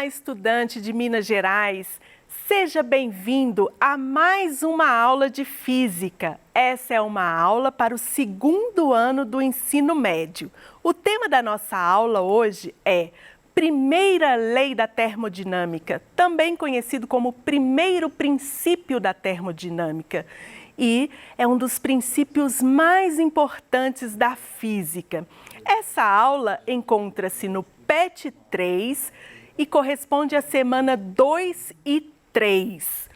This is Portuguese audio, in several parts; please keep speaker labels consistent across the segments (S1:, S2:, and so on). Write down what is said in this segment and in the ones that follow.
S1: estudante de Minas Gerais! Seja bem-vindo a mais uma aula de Física. Essa é uma aula para o segundo ano do ensino médio. O tema da nossa aula hoje é Primeira Lei da Termodinâmica, também conhecido como primeiro princípio da termodinâmica. E é um dos princípios mais importantes da física. Essa aula encontra-se no PET 3 e corresponde à semana 2 e 3.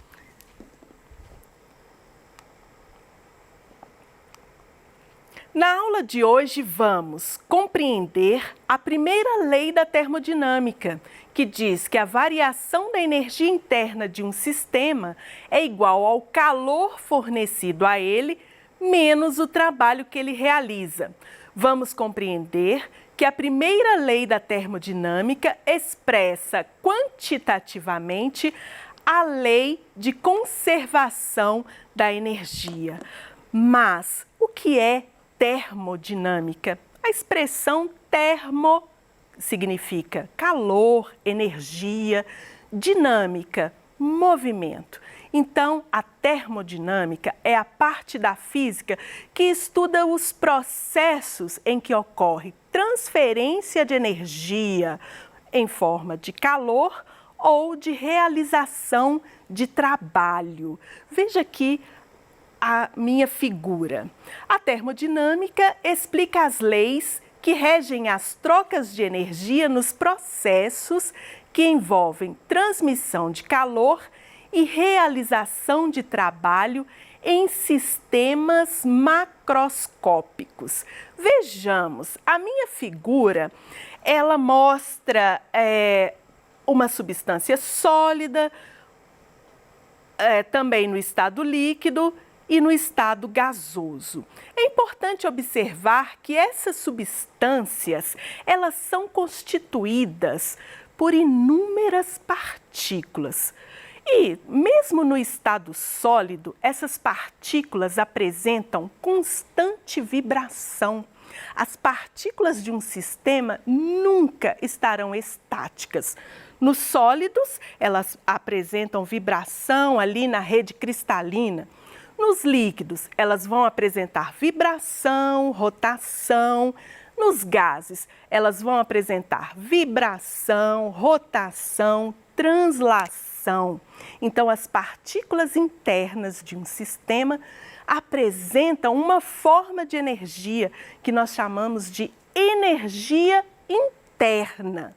S1: Na aula de hoje vamos compreender a primeira lei da termodinâmica, que diz que a variação da energia interna de um sistema é igual ao calor fornecido a ele menos o trabalho que ele realiza. Vamos compreender que a primeira lei da termodinâmica expressa quantitativamente a lei de conservação da energia. Mas o que é termodinâmica? A expressão termo significa calor, energia, dinâmica, movimento. Então, a termodinâmica é a parte da física que estuda os processos em que ocorre transferência de energia em forma de calor ou de realização de trabalho. Veja aqui a minha figura. A termodinâmica explica as leis que regem as trocas de energia nos processos que envolvem transmissão de calor e realização de trabalho em sistemas macroscópicos. Vejamos, a minha figura, ela mostra uma substância sólida, também no estado líquido e no estado gasoso. É importante observar que essas substâncias, elas são constituídas por inúmeras partículas. E, mesmo no estado sólido, essas partículas apresentam constante vibração. As partículas de um sistema nunca estarão estáticas. Nos sólidos, elas apresentam vibração ali na rede cristalina. Nos líquidos, elas vão apresentar vibração, rotação. Nos gases, elas vão apresentar vibração, rotação, translação. Então, as partículas internas de um sistema apresentam uma forma de energia que nós chamamos de energia interna.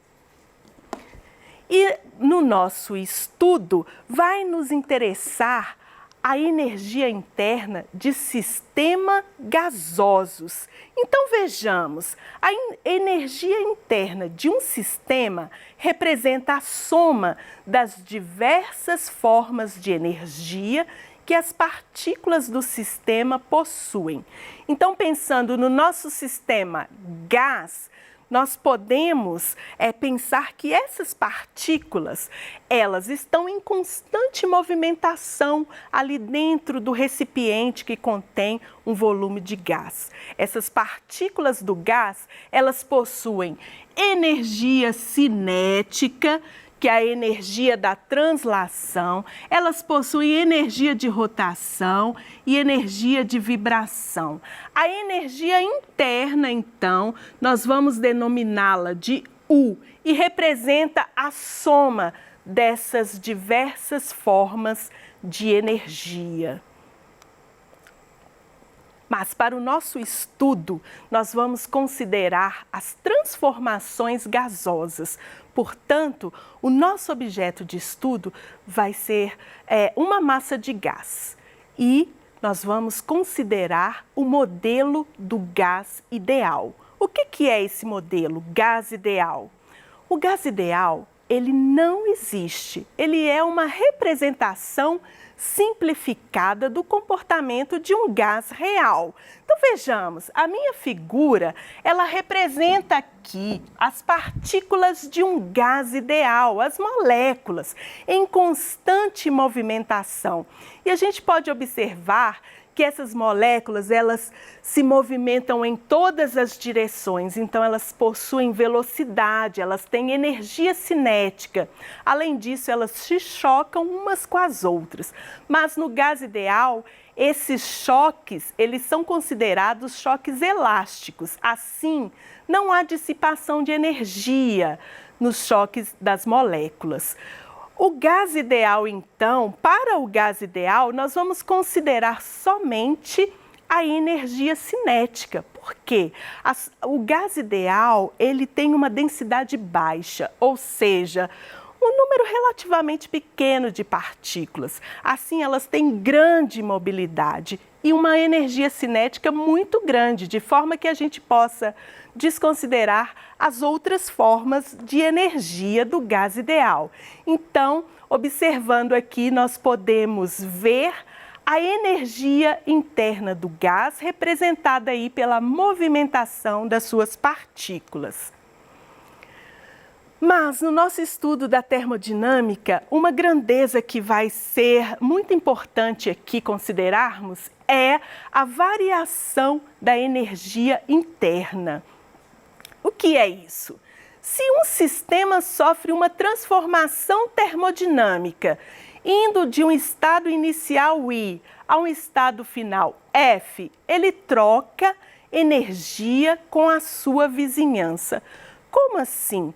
S1: E no nosso estudo vai nos interessar a energia interna de sistemas gasosos. Então vejamos, a energia interna de um sistema representa a soma das diversas formas de energia que as partículas do sistema possuem. Então, pensando no nosso sistema gás, nós podemos pensar que essas partículas, elas estão em constante movimentação ali dentro do recipiente que contém um volume de gás. Essas partículas do gás, elas possuem energia cinética, que é a energia da translação, elas possuem energia de rotação e energia de vibração. A energia interna, então, nós vamos denominá-la de U e representa a soma dessas diversas formas de energia. Mas para o nosso estudo, nós vamos considerar as transformações gasosas. Portanto, o nosso objeto de estudo vai ser uma massa de gás. E nós vamos considerar o modelo do gás ideal. O que é esse modelo, gás ideal? O gás ideal, ele não existe. Ele é uma representação simplificada do comportamento de um gás real. Então vejamos, a minha figura, ela representa aqui as partículas de um gás ideal, as moléculas, em constante movimentação. E a gente pode observar que essas moléculas, elas se movimentam em todas as direções, então elas possuem velocidade, elas têm energia cinética. Além disso, elas se chocam umas com as outras. Mas no gás ideal, esses choques, eles são considerados choques elásticos. Assim, não há dissipação de energia nos choques das moléculas. O gás ideal, então, para o gás ideal, nós vamos considerar somente a energia cinética. Por quê? O gás ideal, ele tem uma densidade baixa, ou seja, um número relativamente pequeno de partículas. Assim, elas têm grande mobilidade e uma energia cinética muito grande, de forma que a gente possa desconsiderar as outras formas de energia do gás ideal. Então, observando aqui, nós podemos ver a energia interna do gás, representada aí pela movimentação das suas partículas. Mas no nosso estudo da termodinâmica, uma grandeza que vai ser muito importante aqui considerarmos é a variação da energia interna. O que é isso? Se um sistema sofre uma transformação termodinâmica, indo de um estado inicial I a um estado final F, ele troca energia com a sua vizinhança. Como assim?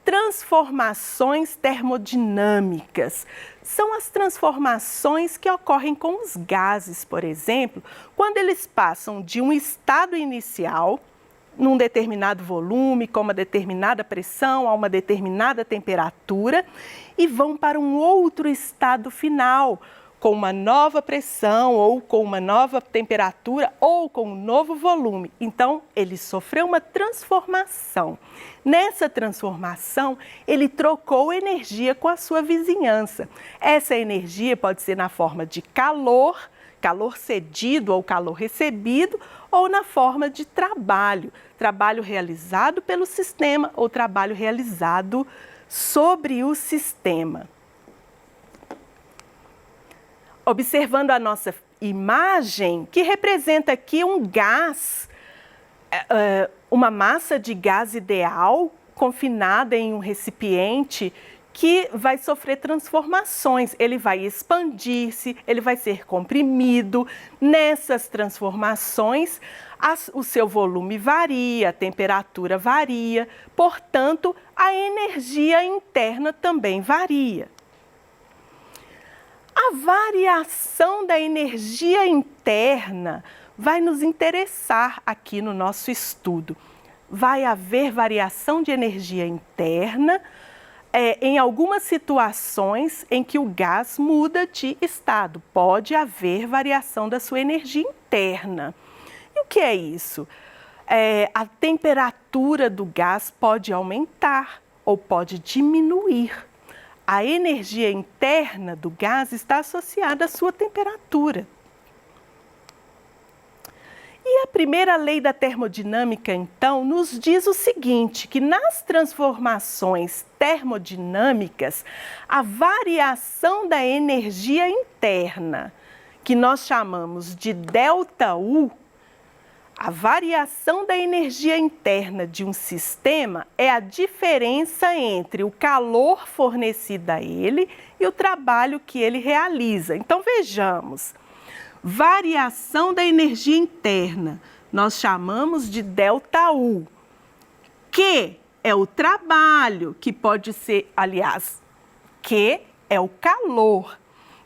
S1: Transformações termodinâmicas são as transformações que ocorrem com os gases, por exemplo, quando eles passam de um estado inicial, num determinado volume, com uma determinada pressão, a uma determinada temperatura, e vão para um outro estado final, com uma nova pressão, ou com uma nova temperatura, ou com um novo volume. Então, ele sofreu uma transformação. Nessa transformação, ele trocou energia com a sua vizinhança. Essa energia pode ser na forma de calor, calor cedido ou calor recebido, ou na forma de trabalho, trabalho realizado pelo sistema ou trabalho realizado sobre o sistema. Observando a nossa imagem, que representa aqui um gás, uma massa de gás ideal confinada em um recipiente que vai sofrer transformações. Ele vai expandir-se, ele vai ser comprimido. Nessas transformações, o seu volume varia, a temperatura varia, portanto, a energia interna também varia. A variação da energia interna vai nos interessar aqui no nosso estudo. Vai haver variação de energia interna em algumas situações em que o gás muda de estado. Pode haver variação da sua energia interna. E o que é isso? A temperatura do gás pode aumentar ou pode diminuir. A energia interna do gás está associada à sua temperatura. E a primeira lei da termodinâmica, então, nos diz o seguinte, que nas transformações termodinâmicas, a variação da energia interna, que nós chamamos de ΔU, a variação da energia interna de um sistema é a diferença entre o calor fornecido a ele e o trabalho que ele realiza. Então, vejamos. Variação da energia interna, nós chamamos de ΔU, que é o trabalho, que pode ser, aliás, que é o calor,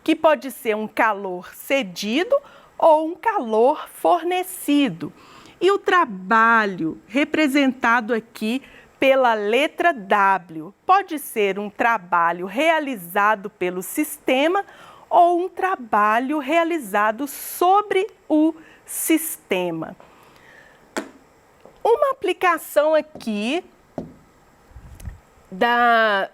S1: que pode ser um calor cedido ou um calor fornecido. E o trabalho representado aqui pela letra W pode ser um trabalho realizado pelo sistema ou um trabalho realizado sobre o sistema. Uma aplicação aqui da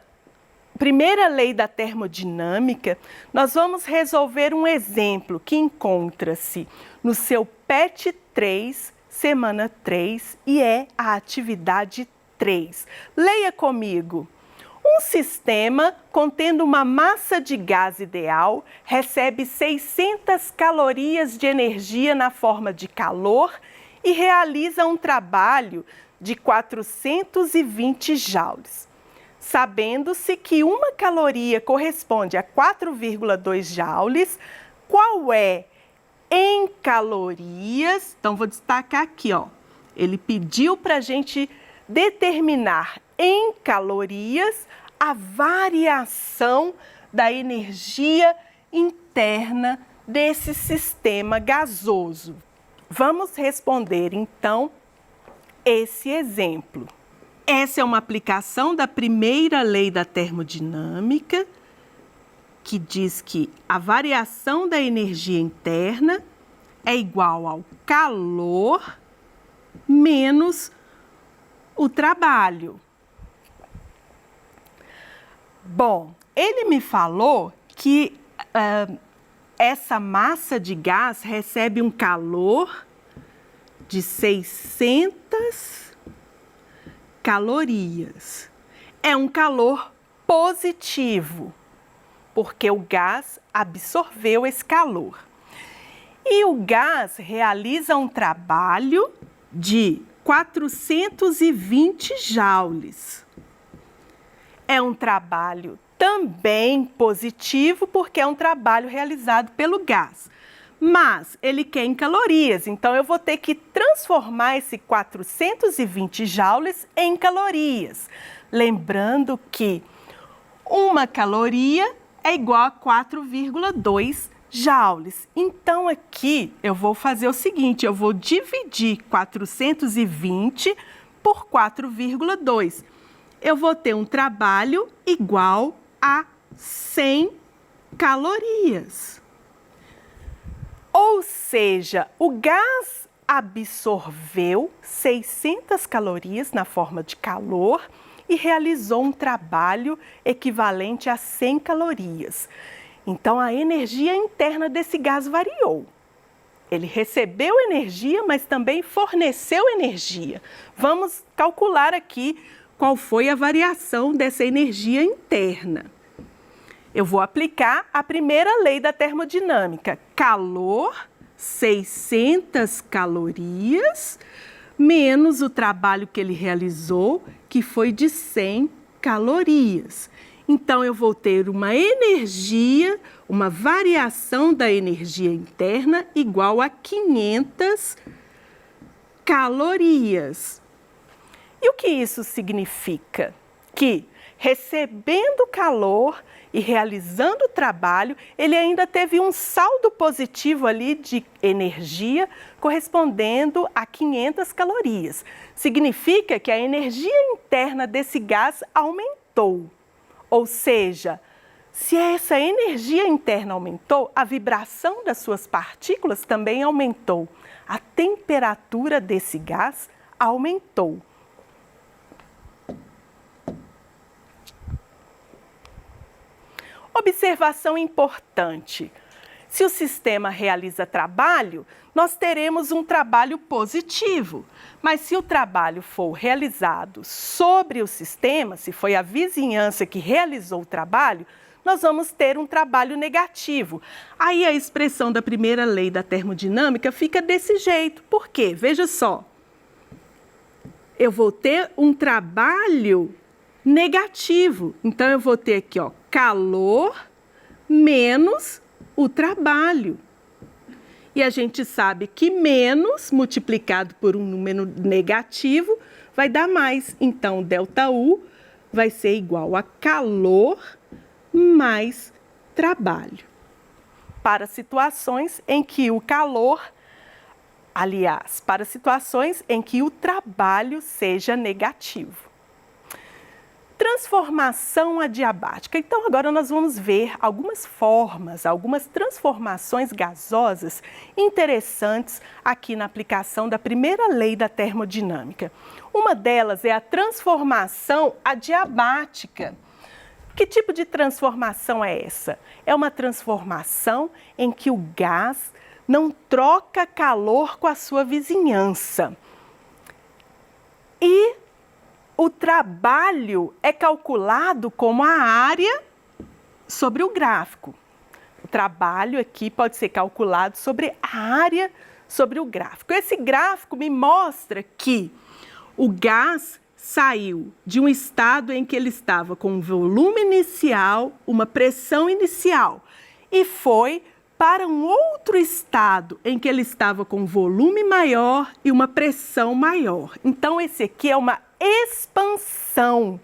S1: primeira lei da termodinâmica, nós vamos resolver um exemplo que encontra-se no seu PET 3, semana 3, e é a atividade 3. Leia comigo. Um sistema contendo uma massa de gás ideal recebe 600 calorias de energia na forma de calor e realiza um trabalho de 420 joules. Sabendo-se que uma caloria corresponde a 4,2 joules, qual é em calorias? Então, vou destacar aqui, ó. Ele pediu para a gente determinar em calorias a variação da energia interna desse sistema gasoso. Vamos responder, então, esse exemplo. Essa é uma aplicação da primeira lei da termodinâmica, que diz que a variação da energia interna é igual ao calor menos o trabalho. Bom, ele me falou que essa massa de gás recebe um calor de 600 calorias. É um calor positivo, porque o gás absorveu esse calor. E o gás realiza um trabalho de 420 joules. É um trabalho também positivo, porque é um trabalho realizado pelo gás. Mas ele quer em calorias, então eu vou ter que transformar esse 420 joules em calorias. Lembrando que uma caloria é igual a 4,2 joules. Então aqui eu vou fazer o seguinte, eu vou dividir 420 por 4,2. Eu vou ter um trabalho igual a 100 calorias. Ou seja, o gás absorveu 600 calorias na forma de calor e realizou um trabalho equivalente a 100 calorias. Então, a energia interna desse gás variou. Ele recebeu energia, mas também forneceu energia. Vamos calcular aqui qual foi a variação dessa energia interna. Eu vou aplicar a primeira lei da termodinâmica. Calor, 600 calorias, menos o trabalho que ele realizou, que foi de 100 calorias. Então, eu vou ter uma energia, uma variação da energia interna igual a 500 calorias. E o que isso significa? Que, recebendo calor e realizando o trabalho, ele ainda teve um saldo positivo ali de energia correspondendo a 500 calorias. Significa que a energia interna desse gás aumentou. Ou seja, se essa energia interna aumentou, a vibração das suas partículas também aumentou. A temperatura desse gás aumentou. Observação importante. Se o sistema realiza trabalho, nós teremos um trabalho positivo. Mas se o trabalho for realizado sobre o sistema, se foi a vizinhança que realizou o trabalho, nós vamos ter um trabalho negativo. Aí a expressão da primeira lei da termodinâmica fica desse jeito. Por quê? Veja só. Eu vou ter um trabalho negativo. Então, eu vou ter aqui, ó, calor menos o trabalho. E a gente sabe que menos multiplicado por um número negativo vai dar mais. Então, ΔU vai ser igual a calor mais trabalho. Para situações em que o calor, aliás, para situações em que o trabalho seja negativo. Transformação adiabática. Então, agora nós vamos ver algumas formas, algumas transformações gasosas interessantes aqui na aplicação da primeira lei da termodinâmica. Uma delas é a transformação adiabática. Que tipo de transformação é essa? É uma transformação em que o gás não troca calor com a sua vizinhança. E o trabalho é calculado como a área sobre o gráfico. O trabalho aqui pode ser calculado sobre a área sobre o gráfico. Esse gráfico me mostra que o gás saiu de um estado em que ele estava com um volume inicial, uma pressão inicial, e foi para um outro estado em que ele estava com um volume maior e uma pressão maior. Então, esse aqui é uma expansão.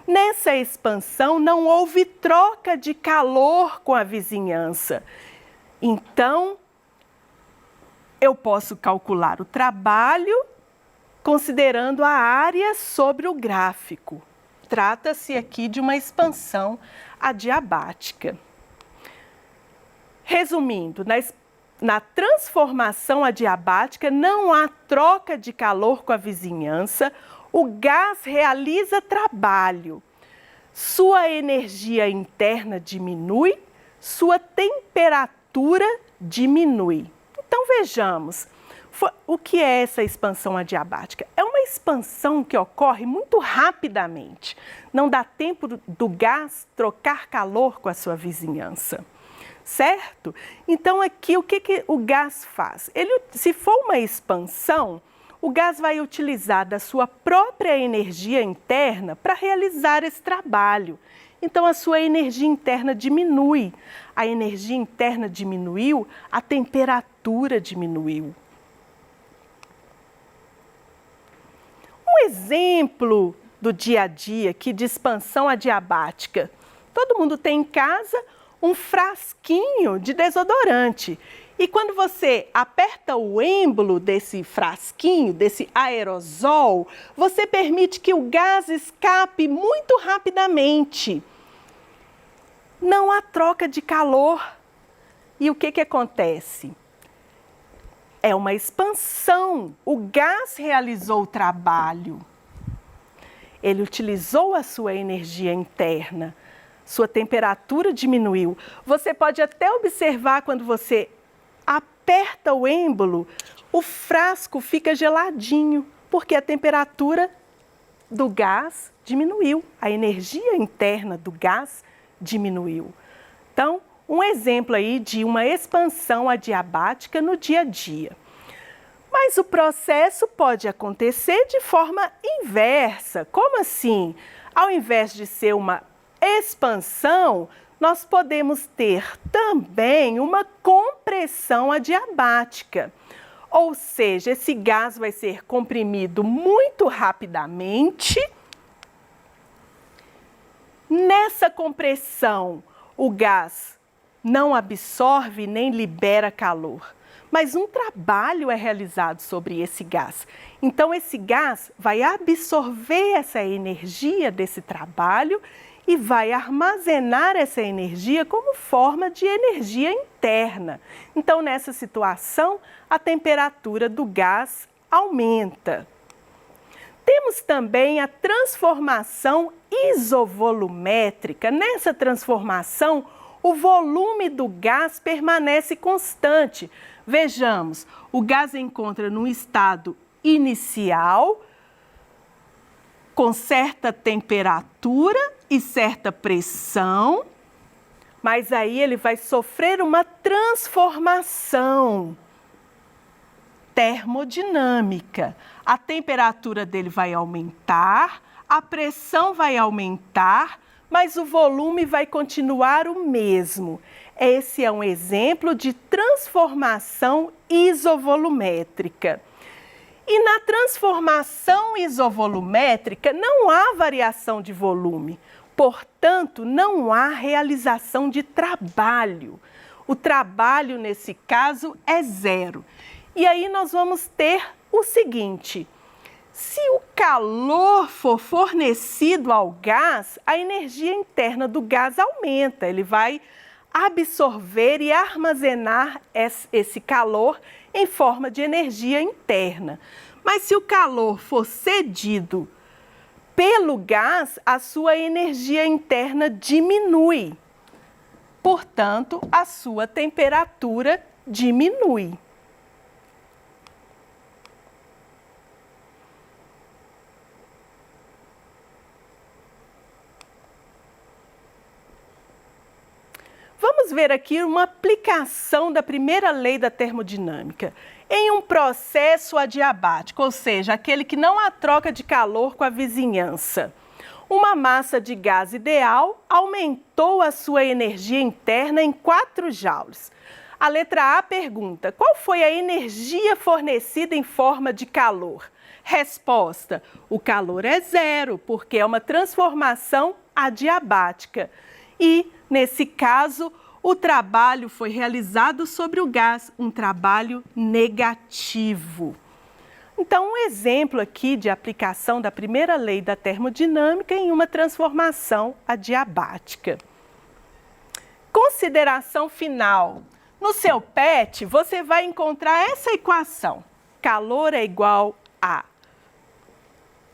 S1: Nessa expansão não houve troca de calor com a vizinhança. Então, eu posso calcular o trabalho considerando a área sobre o gráfico. Trata-se aqui de uma expansão adiabática. Resumindo, na transformação adiabática não há troca de calor com a vizinhança, o gás realiza trabalho. Sua energia interna diminui, sua temperatura diminui. Então vejamos, o que é essa expansão adiabática? É uma expansão que ocorre muito rapidamente. Não dá tempo do gás trocar calor com a sua vizinhança. Certo? Então aqui o que o gás faz? Se for uma expansão, o gás vai utilizar da sua própria energia interna para realizar esse trabalho. Então a sua energia interna diminui. A energia interna diminuiu, a temperatura diminuiu. Um exemplo do dia a dia aqui de expansão adiabática. Todo mundo tem em casa um frasquinho de desodorante. E quando você aperta o êmbolo desse frasquinho, desse aerosol, você permite que o gás escape muito rapidamente. Não há troca de calor. E o que acontece? É uma expansão. O gás realizou o trabalho. Ele utilizou a sua energia interna. Sua temperatura diminuiu. Você pode até observar quando você aperta o êmbolo, o frasco fica geladinho, porque a temperatura do gás diminuiu, a energia interna do gás diminuiu. Então, um exemplo aí de uma expansão adiabática no dia a dia. Mas o processo pode acontecer de forma inversa. Como assim? Ao invés de ser uma expansão, nós podemos ter também uma compressão adiabática. Ou seja, esse gás vai ser comprimido muito rapidamente. Nessa compressão, o gás não absorve nem libera calor, mas um trabalho é realizado sobre esse gás. Então, esse gás vai absorver essa energia desse trabalho e vai armazenar essa energia como forma de energia interna. Então, nessa situação, a temperatura do gás aumenta. Temos também a transformação isovolumétrica. Nessa transformação, o volume do gás permanece constante. Vejamos, o gás encontra num estado inicial, com certa temperatura e certa pressão, mas aí ele vai sofrer uma transformação termodinâmica. A temperatura dele vai aumentar, a pressão vai aumentar, mas o volume vai continuar o mesmo. Esse é um exemplo de transformação isovolumétrica. E na transformação isovolumétrica não há variação de volume, portanto, não há realização de trabalho. O trabalho, nesse caso, é zero. E aí nós vamos ter o seguinte: se o calor for fornecido ao gás, a energia interna do gás aumenta, ele vai absorver e armazenar esse calor em forma de energia interna. Mas se o calor for cedido pelo gás, a sua energia interna diminui. Portanto, a sua temperatura diminui. ver aqui uma aplicação da primeira lei da termodinâmica em um processo adiabático, ou seja, aquele que não há troca de calor com a vizinhança. Uma massa de gás ideal aumentou a sua energia interna em 4 joules. A letra A pergunta: qual foi a energia fornecida em forma de calor? Resposta: o calor é 0, porque é uma transformação adiabática. E, nesse caso, o trabalho foi realizado sobre o gás, um trabalho negativo. Então, um exemplo aqui de aplicação da primeira lei da termodinâmica em uma transformação adiabática. Consideração final. No seu PET, você vai encontrar essa equação. Calor é igual a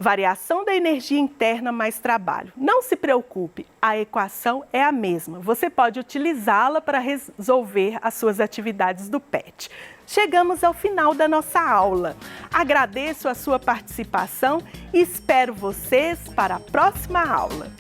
S1: variação da energia interna mais trabalho. Não se preocupe, a equação é a mesma. Você pode utilizá-la para resolver as suas atividades do PET. Chegamos ao final da nossa aula. Agradeço a sua participação e espero vocês para a próxima aula.